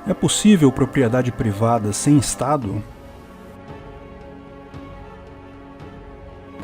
É possível propriedade privada sem Estado?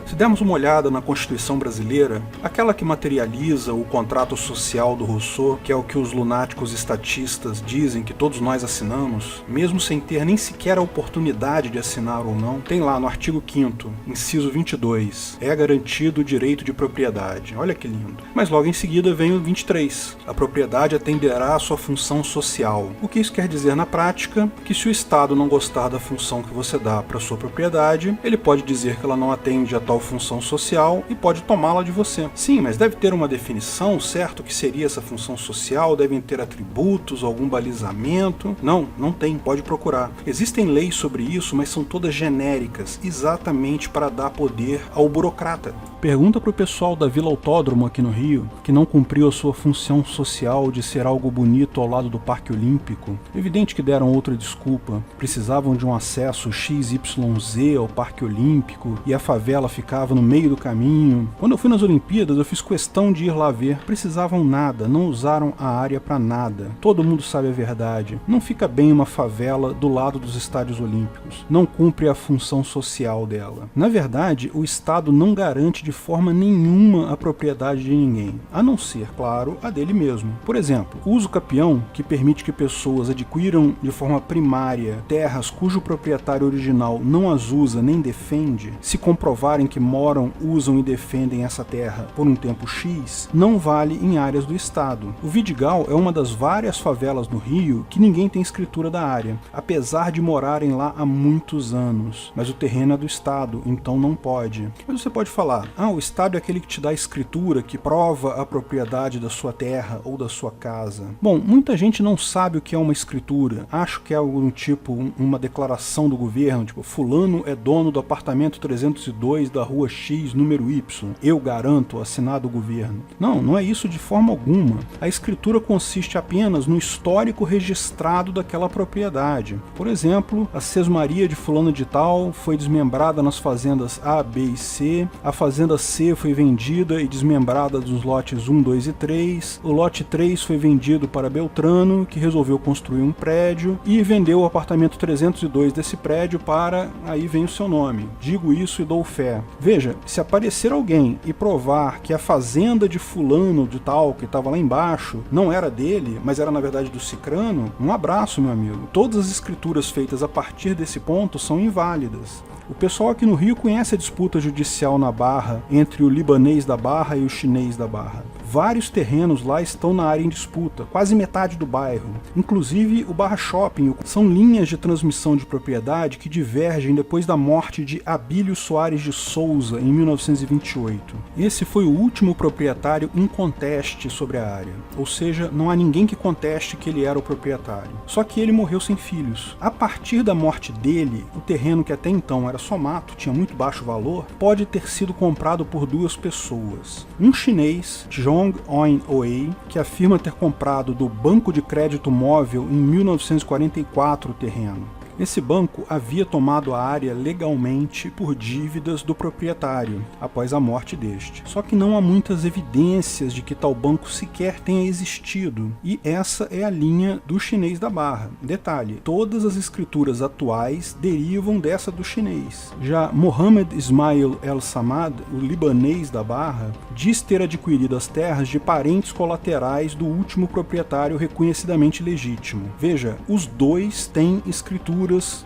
Se dermos uma olhada na Constituição brasileira, aquela que materializa o contrato social do Rousseau, que é o que os lunáticos estatistas dizem que todos nós assinamos, mesmo sem ter nem sequer a oportunidade de assinar ou não, tem lá no artigo 5º, inciso 22, é garantido o direito de propriedade. Olha que lindo. Mas logo em seguida vem o 23, a propriedade atenderá à sua função social. O que isso quer dizer na prática? Que se o Estado não gostar da função que você dá para sua propriedade, ele pode dizer que ela não atende a tal função social e pode tomá-la de você. Sim, mas deve ter uma definição, certo? O que seria essa função social? Devem ter atributos, algum balizamento? Não, não tem, pode procurar. Existem leis sobre isso, mas são todas genéricas, exatamente para dar poder ao burocrata. Pergunta para o pessoal da Vila Autódromo aqui no Rio, que não cumpriu a sua função social de ser algo bonito ao lado do Parque Olímpico. Evidente que deram outra desculpa, precisavam de um acesso XYZ ao Parque Olímpico e a favela ficava no meio do caminho. Quando eu fui nas Olimpíadas, eu fiz questão de ir lá ver. Precisavam nada, não usaram a área para nada. Todo mundo sabe a verdade. Não fica bem uma favela do lado dos estádios olímpicos. Não cumpre a função social dela. Na verdade, o Estado não garante de forma nenhuma a propriedade de ninguém, a não ser, claro, a dele mesmo. Por exemplo, o uso capião, que permite que pessoas adquiram de forma primária terras cujo proprietário original não as usa nem defende, se comprovarem que moram, usam e defendem essa terra por um tempo X, não vale em áreas do Estado. O Vidigal é uma das várias favelas no Rio que ninguém tem escritura da área, apesar de morarem lá há muitos anos. Mas o terreno é do Estado, então não pode. Mas você pode falar, o Estado é aquele que te dá a escritura, que prova a propriedade da sua terra ou da sua casa. Bom, muita gente não sabe o que é uma escritura. Acho que é algum tipo, uma declaração do governo, tipo, fulano é dono do apartamento 302 da rua X, número Y. Eu garanto, assinado o governo. Não, não é isso de forma alguma. A escritura consiste apenas no histórico registrado daquela propriedade. Por exemplo, a sesmaria de fulano de tal foi desmembrada nas fazendas A, B e C, a fazenda C foi vendida e desmembrada dos lotes 1, 2 e 3, o lote 3 foi vendido para Beltrano, que resolveu construir um prédio e vendeu o apartamento 302 desse prédio para... aí vem o seu nome. Digo isso e dou fé. Veja, se aparecer alguém e provar que a fazenda de fulano de tal, que estava lá embaixo, não era dele, mas era na verdade do cicrano, um abraço, meu amigo. Todas as escrituras feitas a partir desse ponto são inválidas. O pessoal aqui no Rio conhece a disputa judicial na Barra entre o libanês da Barra e o chinês da Barra. Vários terrenos lá estão na área em disputa, quase metade do bairro. Inclusive o Barra Shopping. São linhas de transmissão de propriedade que divergem depois da morte de Abílio Soares de Souza em 1928. Esse foi o último proprietário inconteste sobre a área. Ou seja, não há ninguém que conteste que ele era o proprietário. Só que ele morreu sem filhos. A partir da morte dele, o terreno que até então era só mato, tinha muito baixo valor, pode ter sido comprado por duas pessoas. Um chinês, Zhong On-Wei, que afirma ter comprado do Banco de Crédito Móvel em 1944 o terreno. Esse banco havia tomado a área legalmente por dívidas do proprietário, após a morte deste. Só que não há muitas evidências de que tal banco sequer tenha existido, e essa é a linha do chinês da Barra. Detalhe, todas as escrituras atuais derivam dessa do chinês. Já Mohammed Ismail El-Samad, o libanês da Barra, diz ter adquirido as terras de parentes colaterais do último proprietário reconhecidamente legítimo. Veja, os dois têm escrituras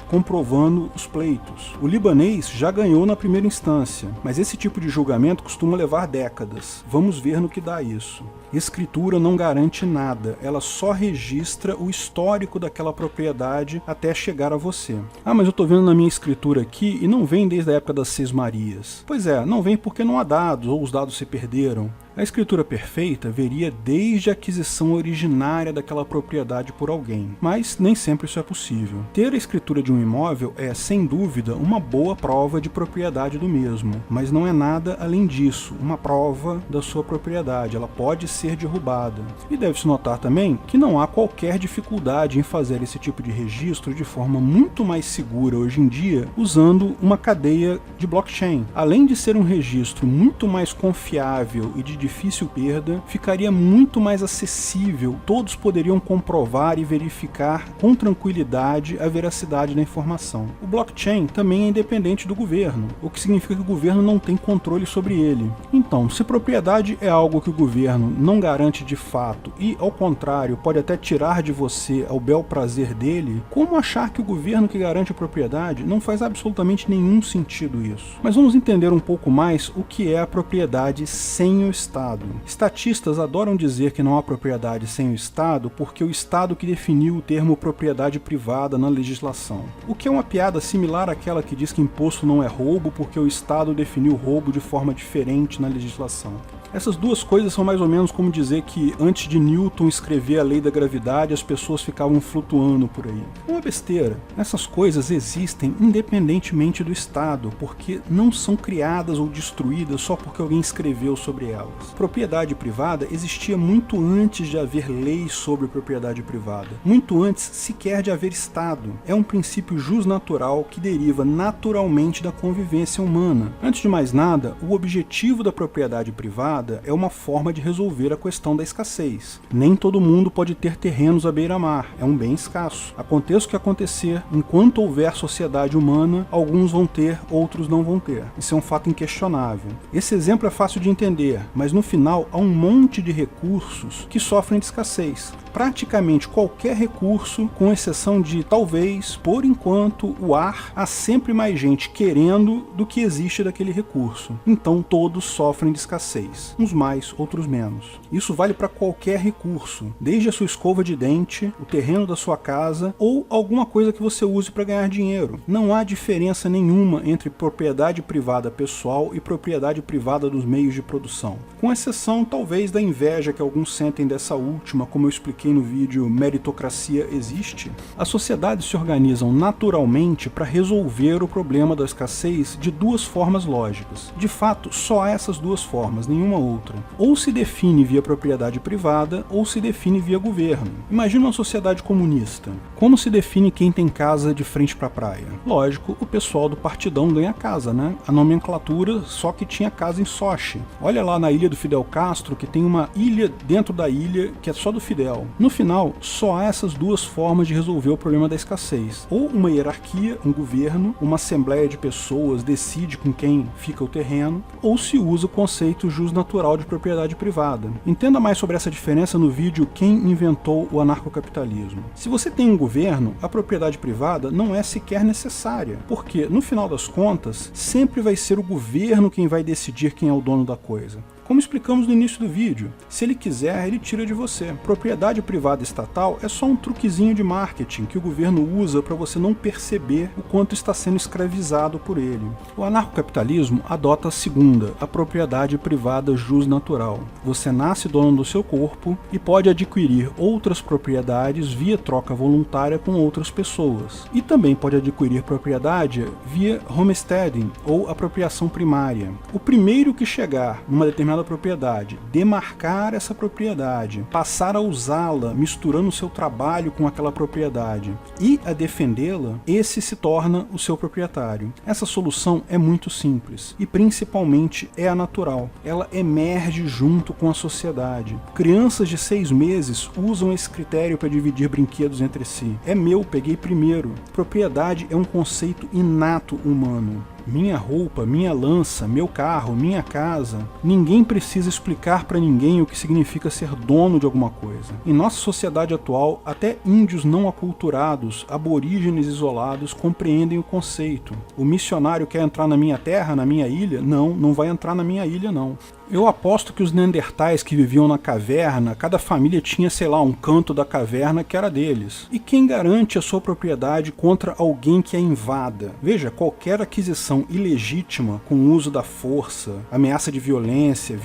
comprovando os pleitos. O libanês já ganhou na primeira instância, mas esse tipo de julgamento costuma levar décadas. Vamos ver no que dá isso. Escritura não garante nada, ela só registra o histórico daquela propriedade até chegar a você. Mas eu tô vendo na minha escritura aqui e não vem desde a época das sesmarias. Pois é, não vem porque não há dados ou os dados se perderam. A escritura perfeita veria desde a aquisição originária daquela propriedade por alguém, mas nem sempre isso é possível. Ter a escritura de um imóvel é, sem dúvida, uma boa prova de propriedade do mesmo, mas não é nada além disso, uma prova da sua propriedade, ela pode ser derrubada. E deve-se notar também que não há qualquer dificuldade em fazer esse tipo de registro de forma muito mais segura hoje em dia, usando uma cadeia de blockchain. Além de ser um registro muito mais confiável e de difícil perda, ficaria muito mais acessível, todos poderiam comprovar e verificar com tranquilidade a veracidade da informação. O blockchain também é independente do governo, o que significa que o governo não tem controle sobre ele. Então, se propriedade é algo que o governo não garante de fato e, ao contrário, pode até tirar de você ao bel prazer dele, como achar que o governo que garante a propriedade? Não faz absolutamente nenhum sentido isso. Mas vamos entender um pouco mais o que é a propriedade sem o Estado. Estatistas adoram dizer que não há propriedade sem o Estado porque o Estado que definiu o termo propriedade privada na legislação. O que é uma piada similar àquela que diz que imposto não é roubo porque o Estado definiu roubo de forma diferente na legislação. Essas duas coisas são mais ou menos como dizer que antes de Newton escrever a lei da gravidade as pessoas ficavam flutuando por aí. É uma besteira. Essas coisas existem independentemente do Estado, porque não são criadas ou destruídas só porque alguém escreveu sobre elas. Propriedade privada existia muito antes de haver leis sobre propriedade privada, muito antes sequer de haver Estado. É um princípio jusnatural que deriva naturalmente da convivência humana. Antes de mais nada, o objetivo da propriedade privada é uma forma de resolver a questão da escassez. Nem todo mundo pode ter terrenos à beira-mar, é um bem escasso. Aconteça o que acontecer, enquanto houver sociedade humana, alguns vão ter, outros não vão ter. Isso é um fato inquestionável. Esse exemplo é fácil de entender, mas no final há um monte de recursos que sofrem de escassez. Praticamente qualquer recurso, com exceção de, talvez, por enquanto, o ar, há sempre mais gente querendo do que existe daquele recurso. Então todos sofrem de escassez. Uns mais, outros menos. Isso vale para qualquer recurso, desde a sua escova de dente, o terreno da sua casa ou alguma coisa que você use para ganhar dinheiro. Não há diferença nenhuma entre propriedade privada pessoal e propriedade privada dos meios de produção. Com exceção, talvez, da inveja que alguns sentem dessa última, como eu expliquei no vídeo Meritocracia Existe. As sociedades se organizam naturalmente para resolver o problema da escassez de duas formas lógicas. De fato, só há essas duas formas, nenhuma outra. Ou se define via propriedade privada, ou se define via governo. Imagina uma sociedade comunista. Como se define quem tem casa de frente para a praia? Lógico, o pessoal do partidão ganha casa, né? A nomenclatura só que tinha casa em Sochi. Olha lá na ilha do Fidel Castro, que tem uma ilha dentro da ilha que é só do Fidel. No final, só há essas duas formas de resolver o problema da escassez. Ou uma hierarquia, um governo, uma assembleia de pessoas decide com quem fica o terreno, ou se usa o conceito jusnatural de propriedade privada. Entenda mais sobre essa diferença no vídeo Quem Inventou o Anarcocapitalismo. Se você tem um governo, a propriedade privada não é sequer necessária, porque, no final das contas, sempre vai ser o governo quem vai decidir quem é o dono da coisa. Como explicamos no início do vídeo, se ele quiser, ele tira de você. Propriedade privada estatal é só um truquezinho de marketing que o governo usa para você não perceber o quanto está sendo escravizado por ele. O anarcocapitalismo adota a segunda, a propriedade privada jusnatural. Você nasce dono do seu corpo e pode adquirir outras propriedades via troca voluntária com outras pessoas. E também pode adquirir propriedade via homesteading ou apropriação primária. O primeiro que chegar numa determinada propriedade, demarcar essa propriedade, passar a usá-la misturando o seu trabalho com aquela propriedade e a defendê-la, esse se torna o seu proprietário. Essa solução é muito simples e principalmente é a natural. Ela emerge junto com a sociedade. Crianças de 6 meses usam esse critério para dividir brinquedos entre si. É meu, peguei primeiro. Propriedade é um conceito inato humano. Minha roupa, minha lança, meu carro, minha casa. Ninguém precisa explicar para ninguém o que significa ser dono de alguma coisa. Em nossa sociedade atual, até índios não aculturados, aborígenes isolados, compreendem o conceito. O missionário quer entrar na minha terra, na minha ilha? Não, não vai entrar na minha ilha, não. Eu aposto que os neandertais que viviam na caverna, cada família tinha, sei lá, um canto da caverna que era deles. E quem garante a sua propriedade contra alguém que a invada? Veja, qualquer aquisição ilegítima com o uso da força, ameaça de violência,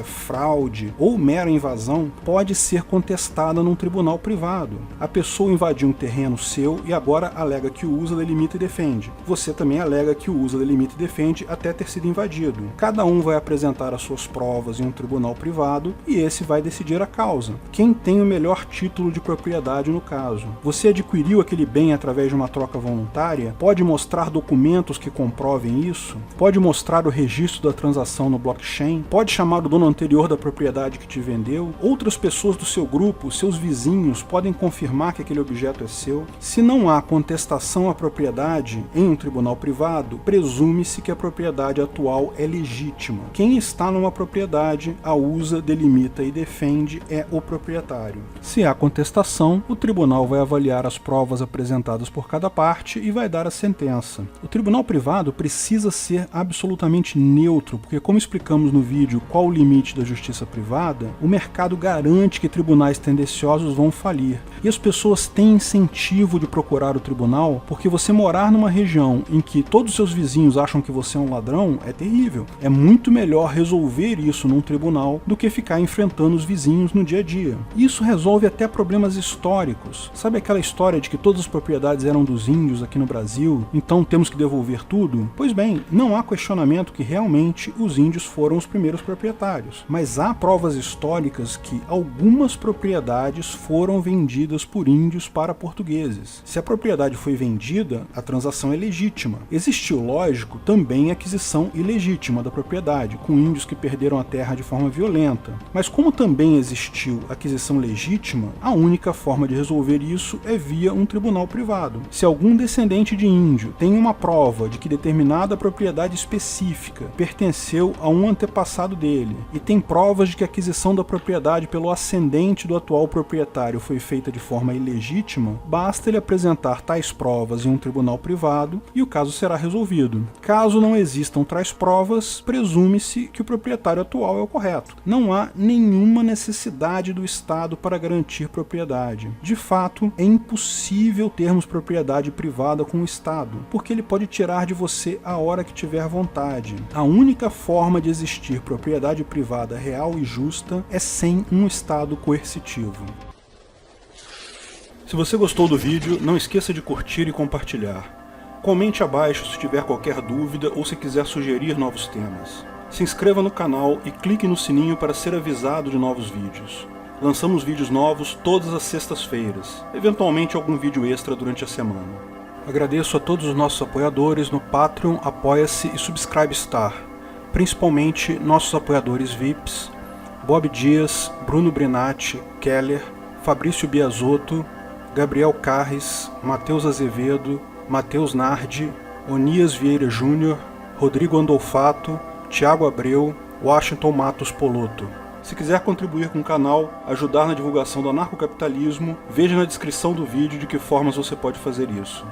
fraude ou mera invasão pode ser contestada num tribunal privado. A pessoa invadiu um terreno seu e agora alega que o usa, delimita e defende. Você também alega que o usa, delimita e defende até ter sido invadido. Cada um vai apresentar a suas provas em um tribunal privado e esse vai decidir a causa. Quem tem o melhor título de propriedade no caso? Você adquiriu aquele bem através de uma troca voluntária? Pode mostrar documentos que comprovem isso? Pode mostrar o registro da transação no blockchain? Pode chamar o dono anterior da propriedade que te vendeu? Outras pessoas do seu grupo, seus vizinhos, podem confirmar que aquele objeto é seu? Se não há contestação à propriedade em um tribunal privado, presume-se que a propriedade atual é legítima. Quem está numa propriedade, a usa, delimita e defende é o proprietário. Se há contestação, o tribunal vai avaliar as provas apresentadas por cada parte e vai dar a sentença. O tribunal privado precisa ser absolutamente neutro, porque como explicamos no vídeo qual o limite da justiça privada, o mercado garante que tribunais tendenciosos vão falir. E as pessoas têm incentivo de procurar o tribunal, porque você morar numa região em que todos os seus vizinhos acham que você é um ladrão é terrível. É muito melhor resolver isso num tribunal do que ficar enfrentando os vizinhos no dia a dia. Isso resolve até problemas históricos. Sabe aquela história de que todas as propriedades eram dos índios aqui no Brasil, então temos que devolver tudo? Pois bem, não há questionamento que realmente os índios foram os primeiros proprietários, mas há provas históricas que algumas propriedades foram vendidas por índios para portugueses. Se a propriedade foi vendida, a transação é legítima. Existiu, lógico, também aquisição ilegítima da propriedade, com índios que perderam a terra de forma violenta. Mas como também existiu aquisição legítima, a única forma de resolver isso é via um tribunal privado. Se algum descendente de índio tem uma prova de que determinada propriedade específica pertenceu a um antepassado dele, e tem provas de que a aquisição da propriedade pelo ascendente do atual proprietário foi feita de forma ilegítima, basta ele apresentar tais provas em um tribunal privado e o caso será resolvido. Caso não existam tais provas, presume-se que o proprietário atual é o correto. Não há nenhuma necessidade do Estado para garantir propriedade. De fato, é impossível termos propriedade privada com o Estado, porque ele pode tirar de você a hora que tiver vontade. A única forma de existir propriedade privada real e justa é sem um Estado coercitivo. Se você gostou do vídeo, não esqueça de curtir e compartilhar. Comente abaixo se tiver qualquer dúvida ou se quiser sugerir novos temas. Se inscreva no canal e clique no sininho para ser avisado de novos vídeos. Lançamos vídeos novos todas as sextas-feiras, eventualmente algum vídeo extra durante a semana. Agradeço a todos os nossos apoiadores no Patreon, Apoia-se e Subscribestar, principalmente nossos apoiadores VIPs, Bob Dias, Bruno Brinatti, Keller, Fabrício Biasotto, Gabriel Carres, Matheus Azevedo, Matheus Nardi, Onias Vieira Júnior, Rodrigo Andolfato, Thiago Abreu, Washington Matos Poloto. Se quiser contribuir com o canal, ajudar na divulgação do anarcocapitalismo, veja na descrição do vídeo de que formas você pode fazer isso.